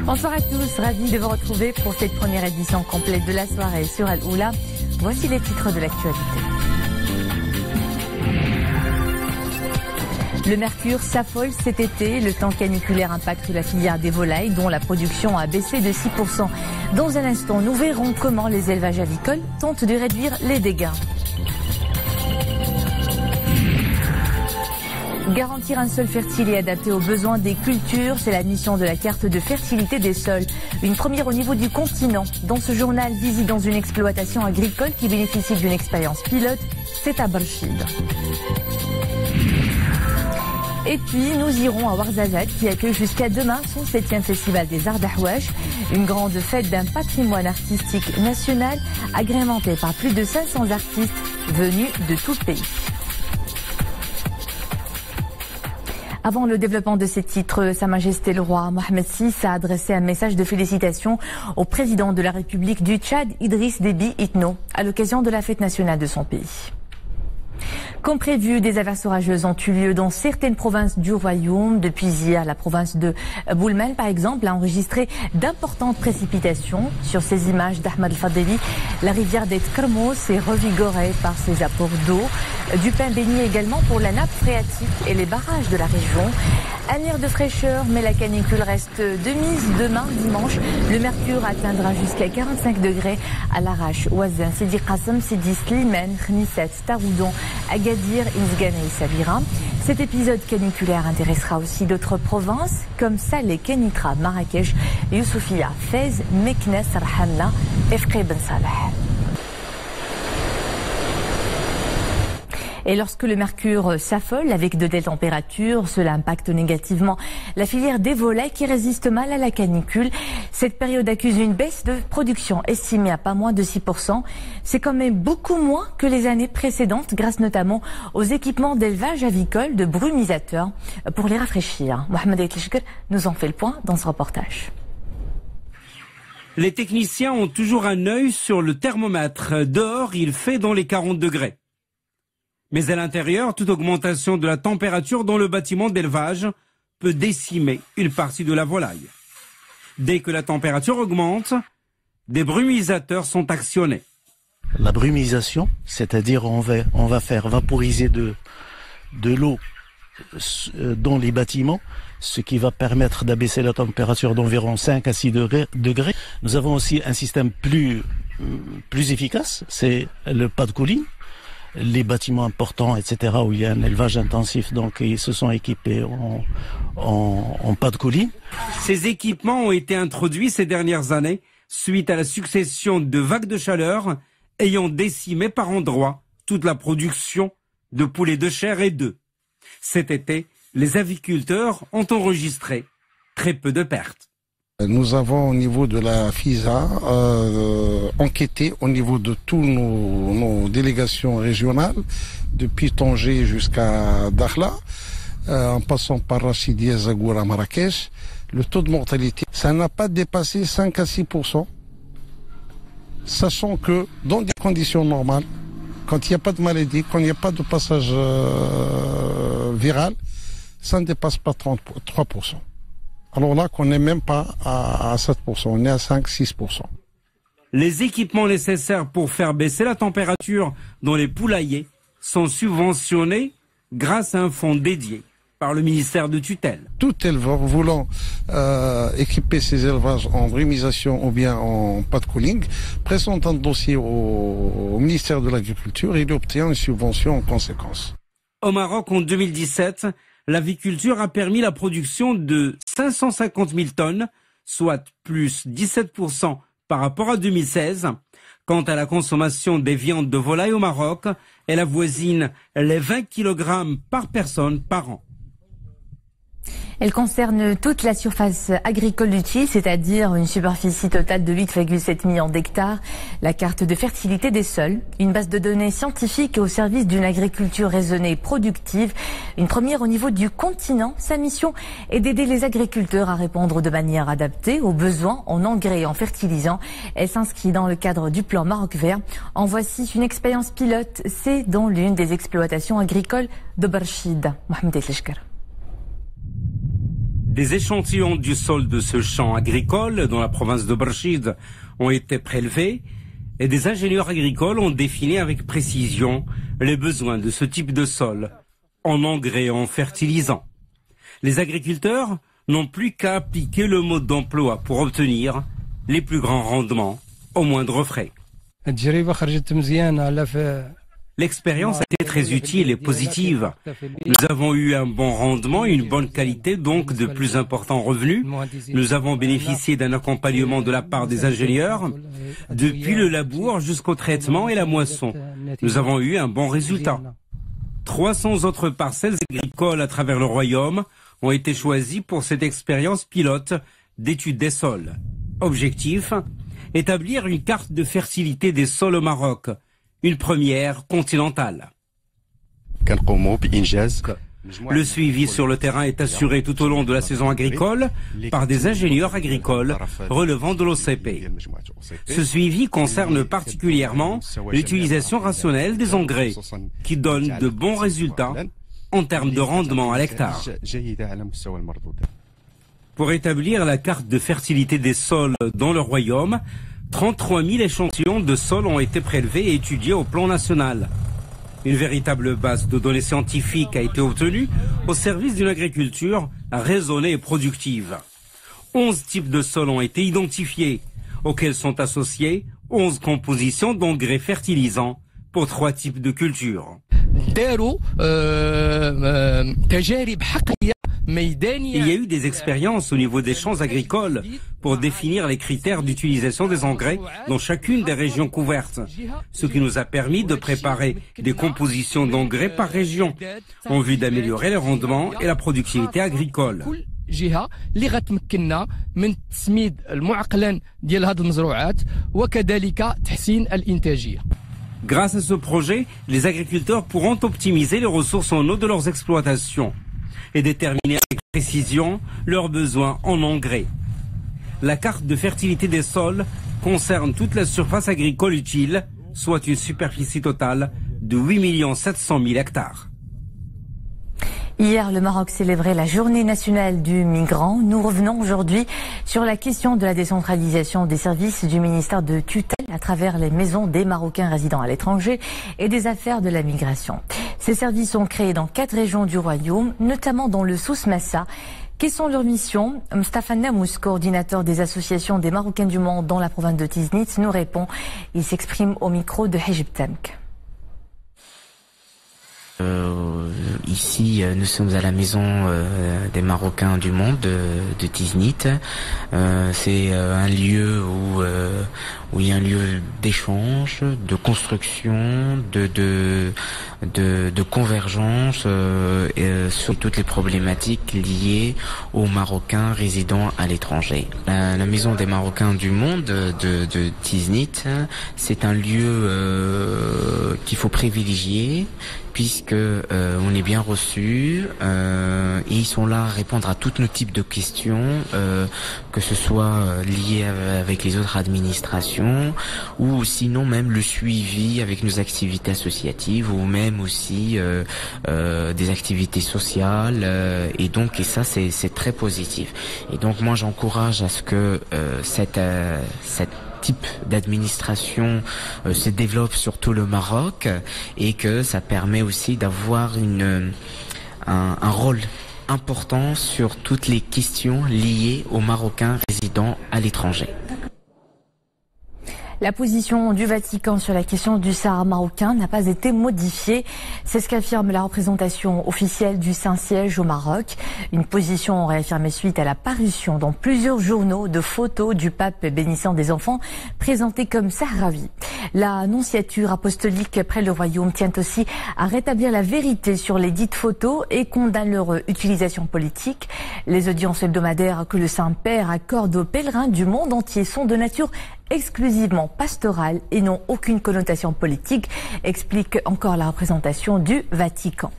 Bonsoir à tous, ravi de vous retrouver pour cette première édition complète de la soirée sur Al-Oula. Voici les titres de l'actualité. Le mercure s'affole cet été. Le temps caniculaire impacte la filière des volailles dont la production a baissé de 6%. Dans un instant, nous verrons comment les élevages avicoles tentent de réduire les dégâts. Garantir un sol fertile et adapté aux besoins des cultures, c'est la mission de la carte de fertilité des sols. Une première au niveau du continent. Dans ce journal, visite dans une exploitation agricole qui bénéficie d'une expérience pilote, c'est à Barchid. Et puis, nous irons à Ouarzazate qui accueille jusqu'à demain son 7e festival des Arts d'Ahouach, une grande fête d'un patrimoine artistique national agrémentée par plus de 500 artistes venus de tout le pays. Avant le développement de ces titres, Sa Majesté le roi Mohamed VI a adressé un message de félicitations au président de la République du Tchad, Idriss Déby Itno, à l'occasion de la fête nationale de son pays. Comme prévu, des averses orageuses ont eu lieu dans certaines provinces du royaume. Depuis hier, la province de Boulmel, par exemple, a enregistré d'importantes précipitations. Sur ces images d'Ahmed El-Fadeli, la rivière des Tkrmos est revigorée par ses apports d'eau. Du pain béni également pour la nappe phréatique et les barrages de la région. Un air de fraîcheur, mais la canicule reste de mise. Demain, dimanche, le mercure atteindra jusqu'à 45 degrés à l'Arrache, Ouazzin, Sidi Qassem, Sidi Slimane, Khnisset, Taroudon, Agadir, Inzgane et Sabira. Cet épisode caniculaire intéressera aussi d'autres provinces comme Salé, Kenitra, Marrakech, Youssoufia, Fez, Meknes, Rahanna et Fqi Ben Salah. Et lorsque le mercure s'affole avec de telles températures, cela impacte négativement la filière des volailles qui résiste mal à la canicule. Cette période accuse une baisse de production estimée à pas moins de 6%. C'est quand même beaucoup moins que les années précédentes grâce notamment aux équipements d'élevage avicole de brumisateurs pour les rafraîchir. Mohamed Etlishker nous en fait le point dans ce reportage. Les techniciens ont toujours un œil sur le thermomètre. Dehors, il fait dans les 40 degrés. Mais à l'intérieur, toute augmentation de la température dans le bâtiment d'élevage peut décimer une partie de la volaille. Dès que la température augmente, des brumisateurs sont actionnés. La brumisation, c'est-à-dire on va faire vaporiser de l'eau dans les bâtiments, ce qui va permettre d'abaisser la température d'environ 5 à 6 degrés. Nous avons aussi un système plus efficace, c'est le pas de coulis. Les bâtiments importants, etc., où il y a un élevage intensif, donc ils se sont équipés en pas de coulis. Ces équipements ont été introduits ces dernières années suite à la succession de vagues de chaleur ayant décimé par endroits toute la production de poulets de chair et d'œufs. Cet été, les aviculteurs ont enregistré très peu de pertes. Nous avons au niveau de la FISA enquêté au niveau de tous nos délégations régionales, depuis Tanger jusqu'à Dakhla, en passant par Rachidia, Zagoura, Marrakech. Le taux de mortalité, ça n'a pas dépassé 5 à 6%, sachant que dans des conditions normales, quand il n'y a pas de maladie, quand il n'y a pas de passage viral, ça ne dépasse pas 3%. Alors là, qu'on n'est même pas à 7%, on est à 5-6%. Les équipements nécessaires pour faire baisser la température dans les poulaillers sont subventionnés grâce à un fonds dédié par le ministère de tutelle. Tout éleveur voulant équiper ses élevages en brumisation ou bien en pas de cooling présente un dossier au ministère de l'Agriculture et il obtient une subvention en conséquence. Au Maroc, en 2017, l'aviculture a permis la production de 550 000 tonnes, soit plus 17% par rapport à 2016. Quant à la consommation des viandes de volaille au Maroc, elle avoisine les 20 kg par personne par an. Elle concerne toute la surface agricole utile, c'est-à-dire une superficie totale de 8,7 millions d'hectares. La carte de fertilité des sols, une base de données scientifique au service d'une agriculture raisonnée et productive. Une première au niveau du continent. Sa mission est d'aider les agriculteurs à répondre de manière adaptée aux besoins en engrais et en fertilisants. Elle s'inscrit dans le cadre du plan Maroc Vert. En voici une expérience pilote. C'est dans l'une des exploitations agricoles de Barchid. Mohamed Etlishker. Des échantillons du sol de ce champ agricole dans la province de Barchid ont été prélevés et des ingénieurs agricoles ont défini avec précision les besoins de ce type de sol en engrais et en fertilisants. Les agriculteurs n'ont plus qu'à appliquer le mode d'emploi pour obtenir les plus grands rendements au moindre frais. L'expérience a été très utile et positive. Nous avons eu un bon rendement, une bonne qualité, donc de plus importants revenus. Nous avons bénéficié d'un accompagnement de la part des ingénieurs, depuis le labour jusqu'au traitement et la moisson. Nous avons eu un bon résultat. 300 autres parcelles agricoles à travers le royaume ont été choisies pour cette expérience pilote d'étude des sols. Objectif, établir une carte de fertilité des sols au Maroc. Une première continentale. Le suivi sur le terrain est assuré tout au long de la saison agricole par des ingénieurs agricoles relevant de l'OCP. Ce suivi concerne particulièrement l'utilisation rationnelle des engrais qui donnent de bons résultats en termes de rendement à l'hectare. Pour établir la carte de fertilité des sols dans le royaume, 33 000 échantillons de sol ont été prélevés et étudiés au plan national. Une véritable base de données scientifiques a été obtenue au service d'une agriculture raisonnée et productive. 11 types de sols ont été identifiés, auxquels sont associés 11 compositions d'engrais fertilisants pour 3 types de cultures. Il y a eu des expériences au niveau des champs agricoles pour définir les critères d'utilisation des engrais dans chacune des régions couvertes, ce qui nous a permis de préparer des compositions d'engrais par région en vue d'améliorer le rendement et la productivité agricole. Grâce à ce projet, les agriculteurs pourront optimiser les ressources en eau de leurs exploitations et déterminer avec précision leurs besoins en engrais. La carte de fertilité des sols concerne toute la surface agricole utile, soit une superficie totale de 8 700 000 hectares. Hier, le Maroc célébrait la journée nationale du migrant. Nous revenons aujourd'hui sur la question de la décentralisation des services du ministère de tutelle à travers les maisons des Marocains résidant à l'étranger et des affaires de la migration. Ces services sont créés dans 4 régions du royaume, notamment dans le Souss Massa. Quelles sont leurs missions? Mustafa Namous, coordinateur des associations des Marocains du monde dans la province de Tiznit, nous répond. Il s'exprime au micro de Hejib Tank. Ici, nous sommes à la maison des Marocains du monde de Tiznit. C'est un lieu où il y a un lieu d'échange, de construction, de convergence sur toutes les problématiques liées aux Marocains résidant à l'étranger. La maison des Marocains du monde de Tiznit, c'est un lieu qu'il faut privilégier, puisque on est bien reçus et ils sont là à répondre à tous nos types de questions, que ce soit lié avec les autres administrations ou sinon même le suivi avec nos activités associatives ou même aussi des activités sociales et ça c'est très positif. Et donc moi j'encourage à ce que cette type d'administration se développe sur tout le Maroc et que ça permet aussi d'avoir un rôle important sur toutes les questions liées aux Marocains résidant à l'étranger. La position du Vatican sur la question du Sahara marocain n'a pas été modifiée. C'est ce qu'affirme la représentation officielle du Saint-Siège au Maroc. Une position réaffirmée suite à la parution dans plusieurs journaux de photos du pape bénissant des enfants présentés comme sahravis. La nonciature apostolique près le royaume tient aussi à rétablir la vérité sur les dites photos et condamne leur utilisation politique. Les audiences hebdomadaires que le Saint-Père accorde aux pèlerins du monde entier sont de nature exclusivement pastorale et n'ont aucune connotation politique, explique encore la représentation du Vatican.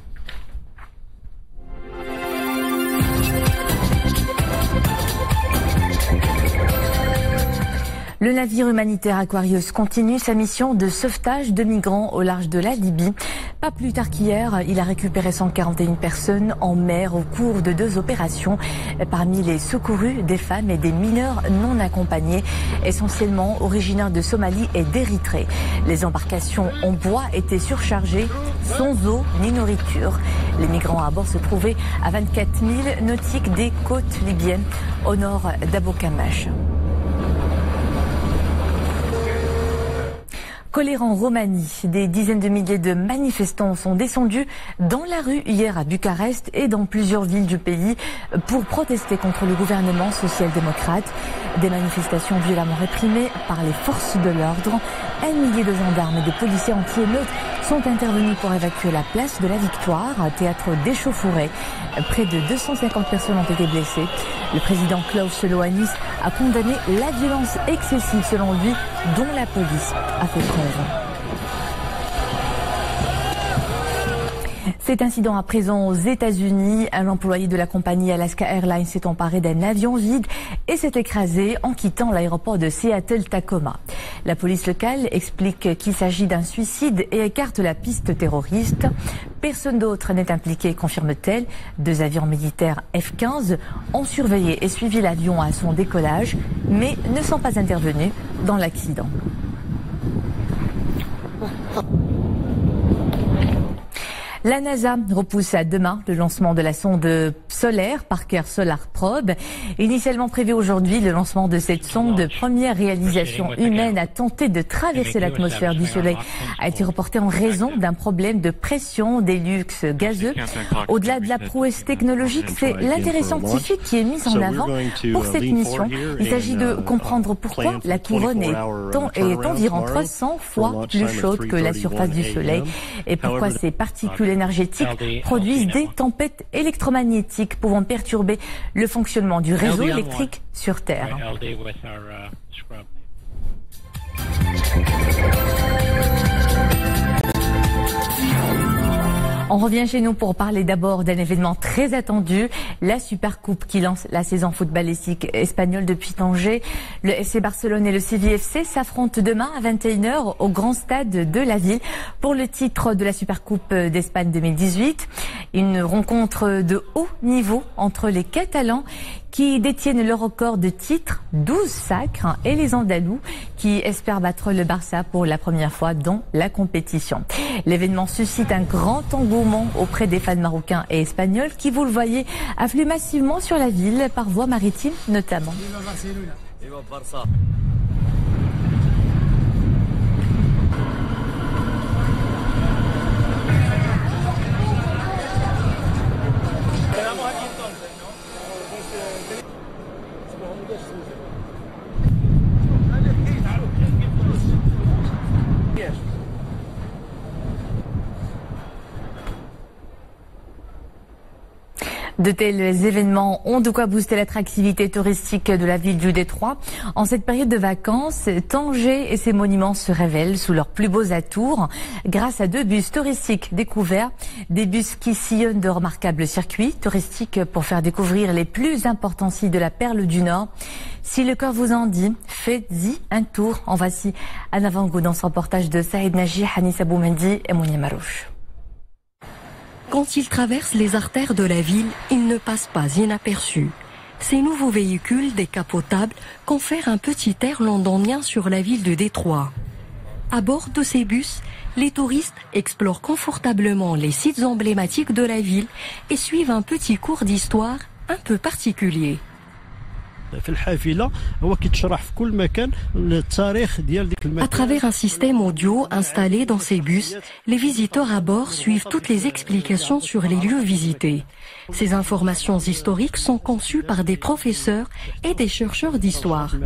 Le navire humanitaire Aquarius continue sa mission de sauvetage de migrants au large de la Libye. Pas plus tard qu'hier, il a récupéré 141 personnes en mer au cours de 2 opérations. Parmi les secourus, des femmes et des mineurs non accompagnés, essentiellement originaires de Somalie et d'Érythrée. Les embarcations en bois étaient surchargées, sans eau ni nourriture. Les migrants à bord se trouvaient à 24 000 nautiques des côtes libyennes, au nord d'Abou Kamash. Colère en Roumanie, des dizaines de milliers de manifestants sont descendus dans la rue hier à Bucarest et dans plusieurs villes du pays pour protester contre le gouvernement social-démocrate. Des manifestations violemment réprimées par les forces de l'ordre. 1 millier de gendarmes et de policiers anti-émeutes sont intervenus pour évacuer la place de la Victoire, théâtre d'échauffourée. Près de 250 personnes ont été blessées. Le président Klaus Iohannis a condamné la violence excessive, selon lui, dont la police a fait preuve. Cet incident à présent aux États-Unis, un employé de la compagnie Alaska Airlines s'est emparé d'un avion vide et s'est écrasé en quittant l'aéroport de Seattle-Tacoma. La police locale explique qu'il s'agit d'un suicide et écarte la piste terroriste. Personne d'autre n'est impliqué, confirme-t-elle. 2 avions militaires F-15 ont surveillé et suivi l'avion à son décollage, mais ne sont pas intervenus dans l'accident. La NASA repousse à demain le lancement de la sonde solaire Parker Solar Probe. Initialement prévu aujourd'hui, le lancement de cette sonde, première réalisation humaine à tenter de traverser l'atmosphère du Soleil, a été reporté en raison d'un problème de pression des luxes gazeux. Au-delà de la prouesse technologique, c'est l'intérêt scientifique qui est mis en avant pour cette mission. Il s'agit de comprendre pourquoi la couronne est environ 300 fois plus chaude que la surface du Soleil et pourquoi ces particules énergétiques produisent des tempêtes électromagnétiques pouvant perturber le fonctionnement du réseau électrique sur Terre. On revient chez nous pour parler d'abord d'un événement très attendu, la Supercoupe qui lance la saison footballistique espagnole depuis Tanger. Le FC Barcelone et le Séville FC s'affrontent demain à 21h au grand stade de la ville pour le titre de la Supercoupe d'Espagne 2018. Une rencontre de haut niveau entre les Catalans qui détiennent le record de titres, 12 sacres, et les Andalous qui espèrent battre le Barça pour la première fois dans la compétition. L'événement suscite un grand engouement auprès des fans marocains et espagnols qui, vous le voyez, affluent massivement sur la ville par voie maritime notamment. De tels événements ont de quoi booster l'attractivité touristique de la ville du Détroit. En cette période de vacances, Tanger et ses monuments se révèlent sous leurs plus beaux atours grâce à 2 bus touristiques découverts. Des bus qui sillonnent de remarquables circuits touristiques pour faire découvrir les plus importants sites de la Perle du Nord. Si le cœur vous en dit, faites-y un tour. En voici un avant-goût dans ce reportage de Saïd Naji, Hanis Aboumendi et Mounia Marouche. Quand ils traversent les artères de la ville, ils ne passent pas inaperçus. Ces nouveaux véhicules décapotables confèrent un petit air londonien sur la ville de Détroit. À bord de ces bus, les touristes explorent confortablement les sites emblématiques de la ville et suivent un petit cours d'histoire un peu particulier. À travers un système audio installé dans ces bus, les visiteurs à bord suivent toutes les explications sur les lieux visités. Ces informations historiques sont conçues par des professeurs et des chercheurs d'histoire.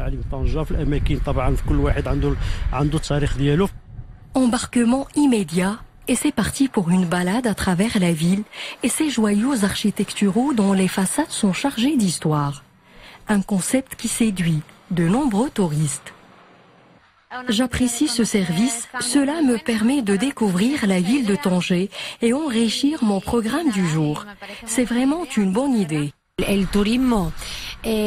Embarquement immédiat et c'est parti pour une balade à travers la ville et ses joyaux architecturaux dont les façades sont chargées d'histoire. Un concept qui séduit de nombreux touristes. J'apprécie ce service, cela me permet de découvrir la ville de Tanger et enrichir mon programme du jour. C'est vraiment une bonne idée. À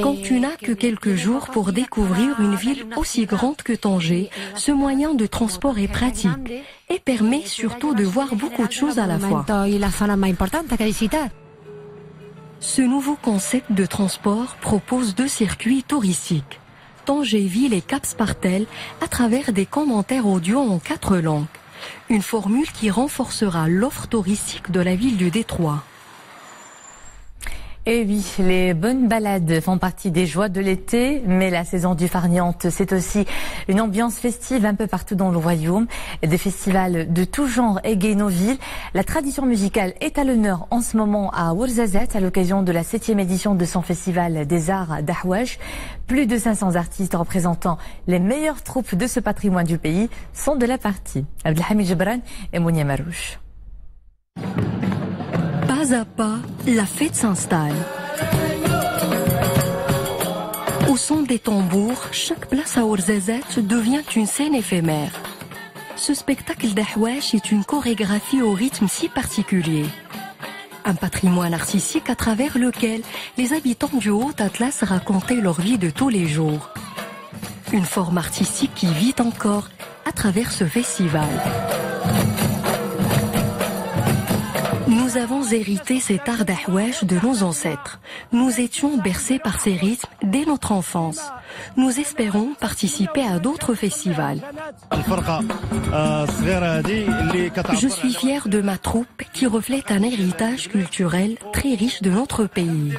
Quand tu n'as que quelques jours pour découvrir une ville aussi grande que Tanger, ce moyen de transport est pratique et permet surtout de voir beaucoup de choses à la fois. Ce nouveau concept de transport propose 2 circuits touristiques, Tanger-Ville et Cap-Spartel, à travers des commentaires audio en 4 langues. Une formule qui renforcera l'offre touristique de la ville du Détroit. Et oui, les bonnes balades font partie des joies de l'été, mais la saison du Farniente, c'est aussi une ambiance festive un peu partout dans le royaume. Des festivals de tout genre égayent nos villes. La tradition musicale est à l'honneur en ce moment à Ouarzazate à l'occasion de la 7e édition de son festival des arts d'Ahouache. Plus de 500 artistes représentant les meilleures troupes de ce patrimoine du pays sont de la partie. Abdelhamid Jebran et Mounia Marouche. Pas à pas, la fête s'installe. Au son des tambours, chaque place à Ouarzazate devient une scène éphémère. Ce spectacle d'Ahouache est une chorégraphie au rythme si particulier. Un patrimoine artistique à travers lequel les habitants du Haut-Atlas racontaient leur vie de tous les jours. Une forme artistique qui vit encore à travers ce festival. Nous avons hérité cet art d'Ahouache de nos ancêtres. Nous étions bercés par ces rythmes dès notre enfance. Nous espérons participer à d'autres festivals. Je suis fier de ma troupe qui reflète un héritage culturel très riche de notre pays.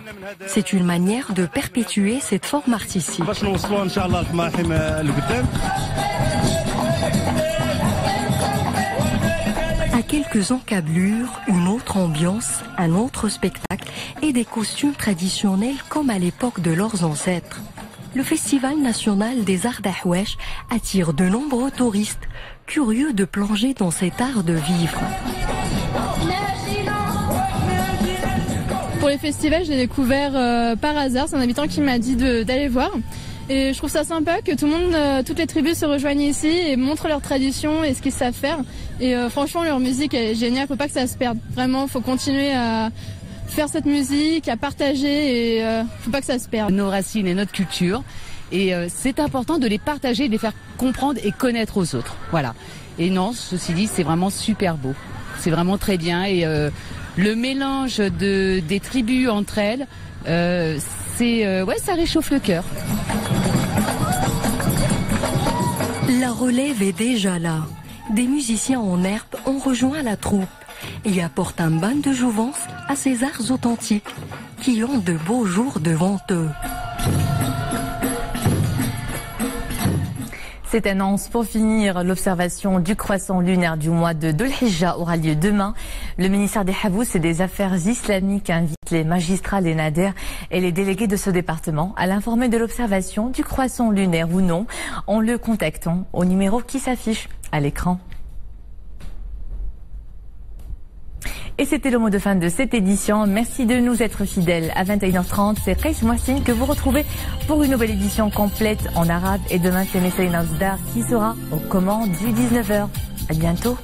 C'est une manière de perpétuer cette forme artistique. À quelques encablures, une autre ambiance, un autre spectacle et des costumes traditionnels comme à l'époque de leurs ancêtres. Le Festival national des arts d'Ahouache attire de nombreux touristes curieux de plonger dans cet art de vivre. Pour les festivals, je l'ai découvert par hasard. C'est un habitant qui m'a dit d'aller voir. Et je trouve ça sympa que tout le monde, toutes les tribus se rejoignent ici et montrent leurs traditions et ce qu'ils savent faire. Et franchement, leur musique est géniale, faut pas que ça se perde. Vraiment, faut continuer à faire cette musique, à partager et faut pas que ça se perde. Nos racines et notre culture. Et c'est important de les partager, de les faire comprendre et connaître aux autres. Voilà. Et non, ceci dit, c'est vraiment super beau. C'est vraiment très bien. Et le mélange des tribus entre elles, ça réchauffe le cœur. La relève est déjà là. Des musiciens en herbe ont rejoint la troupe et apportent un bain de jouvence à ces arts authentiques qui ont de beaux jours devant eux. Cette annonce pour finir, l'observation du croissant lunaire du mois de Dhul Hijja aura lieu demain. Le ministère des Habous et des Affaires islamiques invite les magistrats, les naders et les délégués de ce département à l'informer de l'observation du croissant lunaire ou non en le contactant au numéro qui s'affiche à l'écran. Et c'était le mot de fin de cette édition. Merci de nous être fidèles. À 21h30, c'est Qais Mouassine que vous retrouvez pour une nouvelle édition complète en arabe. Et demain, c'est Messaïna Zdar qui sera aux commandes du 19h. À bientôt.